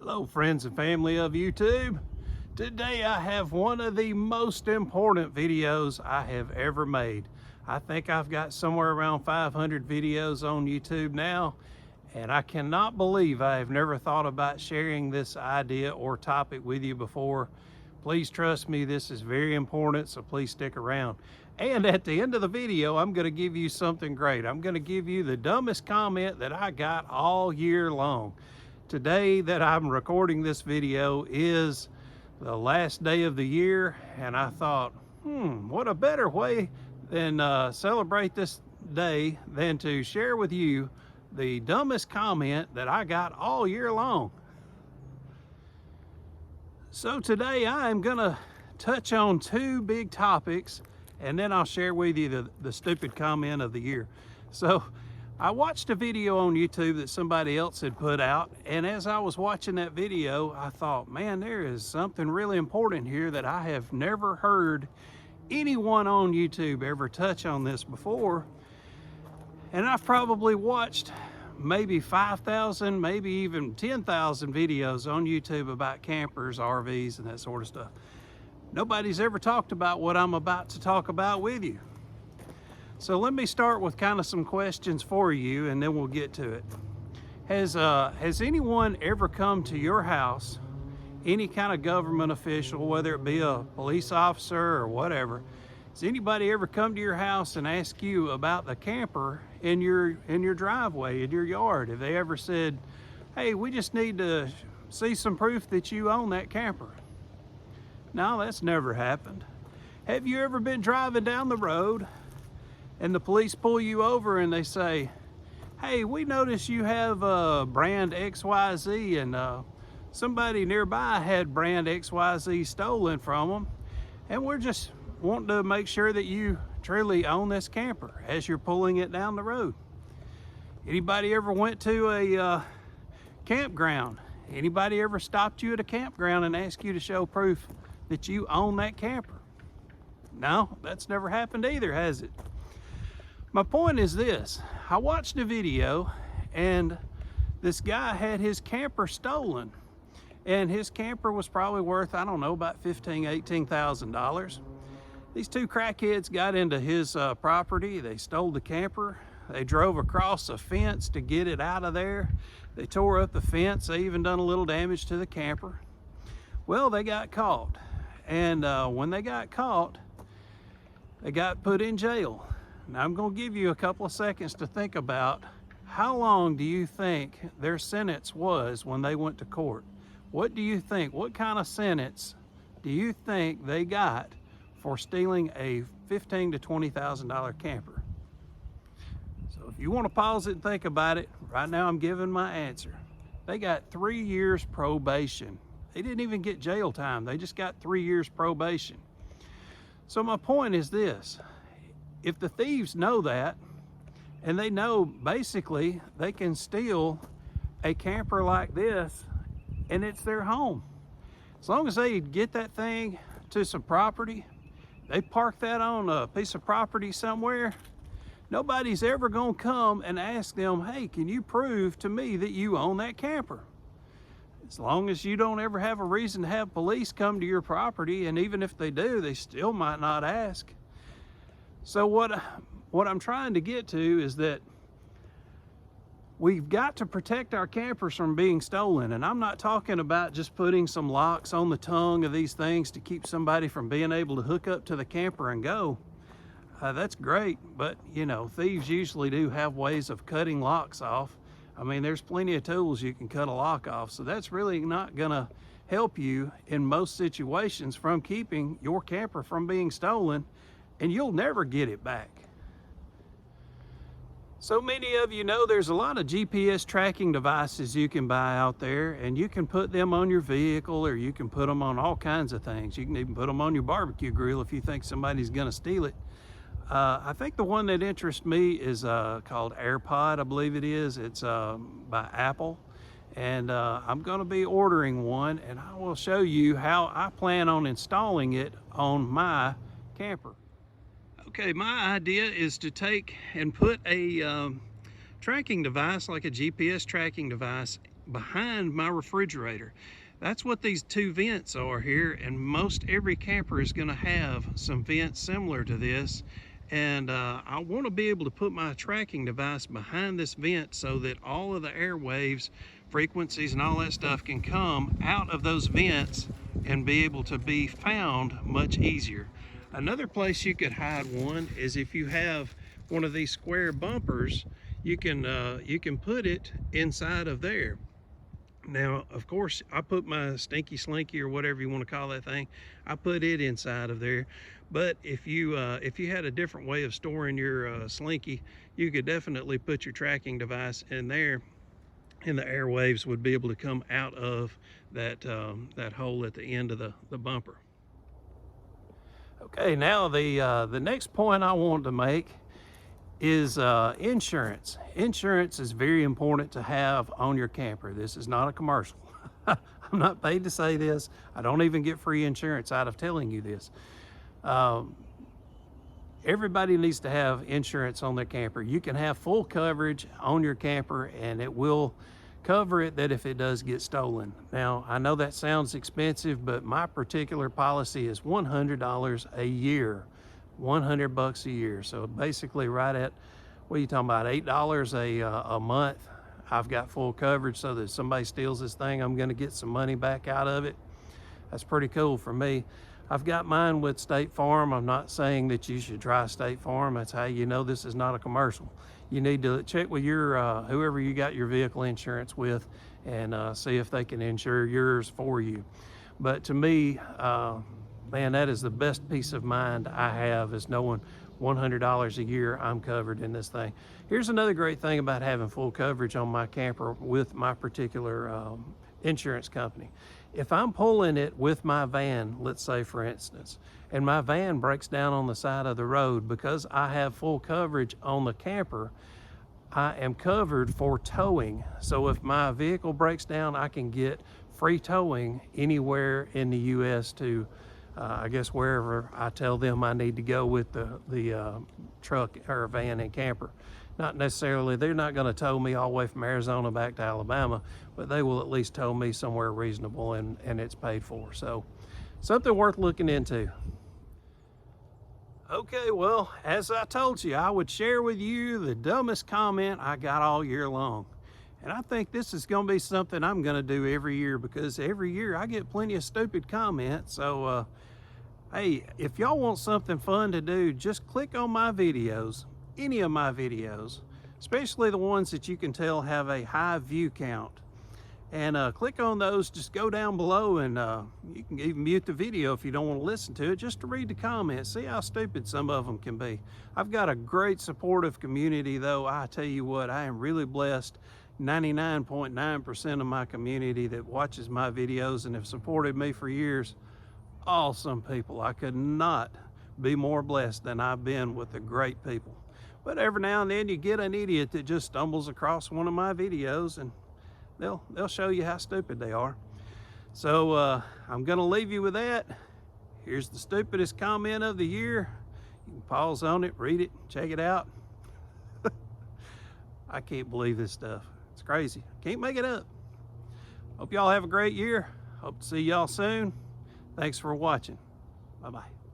Hello friends and family of YouTube. Today I have one of the most important videos I have ever made. I think I've got somewhere around 500 videos on YouTube now, and I cannot believe I have never thought about sharing this idea or topic with you before. Please trust me, this is very important, so please stick around. And at the end of the video, I'm going to give you something great. I'm going to give you the dumbest comment that I got all year long. Today that I'm recording this video is the last day of the year, and I thought, what a better way than celebrate this day than to share with you the dumbest comment that I got all year long. So today I am gonna touch on two big topics, and then I'll share with you the stupid comment of the year. So I watched a video on YouTube that somebody else had put out, and as I was watching that video, I thought, man, there is something really important here that I have never heard anyone on YouTube ever touch on this before. And I've probably watched maybe 5,000, maybe even 10,000 videos on YouTube about campers, RVs, and that sort of stuff. Nobody's ever talked about what I'm about to talk about with you. So let me start with kind of some questions for you, and then we'll get to it. Has anyone ever come to your house, any kind of government official, whether it be a police officer or whatever, has anybody ever come to your house and ask you about the camper in your driveway, in your yard? Have they ever said, hey, we just need to see some proof that you own that camper? No, that's never happened. Have you ever been driving down the road and the police pull you over and they say, hey, we notice you have brand XYZ, and somebody nearby had brand XYZ stolen from them, and we're just wanting to make sure that you truly own this camper as you're pulling it down the road. Anybody ever went to a campground? Anybody ever stopped you at a campground and asked you to show proof that you own that camper? No, that's never happened either, has it? My point is this: I watched a video and this guy had his camper stolen, and his camper was probably worth, I don't know, about $15,000, $18,000. These two crackheads got into his property. They stole the camper. They drove across a fence to get it out of there. They tore up the fence. They even done a little damage to the camper. Well, they got caught, and when they got caught, they got put in jail. Now, I'm going to give you a couple of seconds to think about how long do you think their sentence was when they went to court? What do you think? What kind of sentence do you think they got for stealing a $15,000 to $20,000 camper? So if you want to pause it and think about it, right now I'm giving my answer. They got 3 years probation. They didn't even get jail time. They just got 3 years probation. So my point is this: if the thieves know that, and they know basically they can steal a camper like this and it's their home, as long as they get that thing to some property, they park that on a piece of property somewhere, nobody's ever gonna come and ask them, hey, can you prove to me that you own that camper? As long as you don't ever have a reason to have police come to your property, and even if they do, they still might not ask. So what I'm trying to get to is that we've got to protect our campers from being stolen. And I'm not talking about just putting some locks on the tongue of these things to keep somebody from being able to hook up to the camper and go. That's great, but you know, thieves usually do have ways of cutting locks off. I mean, there's plenty of tools you can cut a lock off, so that's really not gonna help you in most situations from keeping your camper from being stolen, and you'll never get it back. So many of you know there's a lot of GPS tracking devices you can buy out there, and you can put them on your vehicle, or you can put them on all kinds of things. You can even put them on your barbecue grill if you think somebody's gonna steal it. I think the one that interests me is called AirPod, I believe it is. It's by Apple, and I'm gonna be ordering one, and I will show you how I plan on installing it on my camper. Okay, my idea is to take and put a tracking device, like a GPS tracking device, behind my refrigerator. That's what these two vents are here, and most every camper is going to have some vents similar to this. And I want to be able to put my tracking device behind this vent so that all of the airwaves, frequencies, and all that stuff can come out of those vents and be able to be found much easier. Another place you could hide one is if you have one of these square bumpers, you can put it inside of there. Now, of course, I put my stinky slinky, or whatever you want to call that thing, I put it inside of there. But if you had a different way of storing your slinky, you could definitely put your tracking device in there, and the airwaves would be able to come out of that that hole at the end of the bumper. Okay, now the next point I want to make is insurance. Insurance is very important to have on your camper. This is not a commercial. I'm not paid to say this. I don't even get free insurance out of telling you this. Everybody needs to have insurance on their camper. You can have full coverage on your camper, and it will cover it that if it does get stolen. Now, I know that sounds expensive, but my particular policy is $100 a year. $100 a year. So basically right at, what are you talking about, $8 a month. I've got full coverage so that if somebody steals this thing, I'm going to get some money back out of it. That's pretty cool for me. I've got mine with State Farm. I'm not saying that you should try State Farm. That's how you know this is not a commercial. You need to check with your whoever you got your vehicle insurance with, and see if they can insure yours for you. But to me, man, that is the best peace of mind I have, is knowing $100 a year I'm covered in this thing. Here's another great thing about having full coverage on my camper with my particular insurance company. If I'm pulling it with my van, let's say for instance, and my van breaks down on the side of the road, because I have full coverage on the camper, I am covered for towing. So if my vehicle breaks down, I can get free towing anywhere in the US to I guess wherever I tell them I need to go with the truck or van and camper. Not necessarily, they're not going to tow me all the way from Arizona back to Alabama, but they will at least tow me somewhere reasonable, and it's paid for. So something worth looking into. Okay, well, as I told you, I would share with you the dumbest comment I got all year long. And I think this is going to be something I'm going to do every year, because every year I get plenty of stupid comments. So, hey, if y'all want something fun to do, just click on my videos, any of my videos, especially the ones that you can tell have a high view count. And click on those, just go down below, and you can even mute the video if you don't want to listen to it, just to read the comments, see how stupid some of them can be. I've got a great supportive community, though. I tell you what, I am really blessed. 99.9% of my community that watches my videos and have supported me for years, awesome people. I could not be more blessed than I've been with the great people. But every now and then you get an idiot that just stumbles across one of my videos, and they'll show you how stupid they are. So I'm gonna leave you with that. Here's the stupidest comment of the year. You can pause on it, read it, check it out. I can't believe this stuff. It's crazy. Can't make it up. Hope y'all have a great year. Hope to see y'all soon. Thanks for watching. Bye-bye.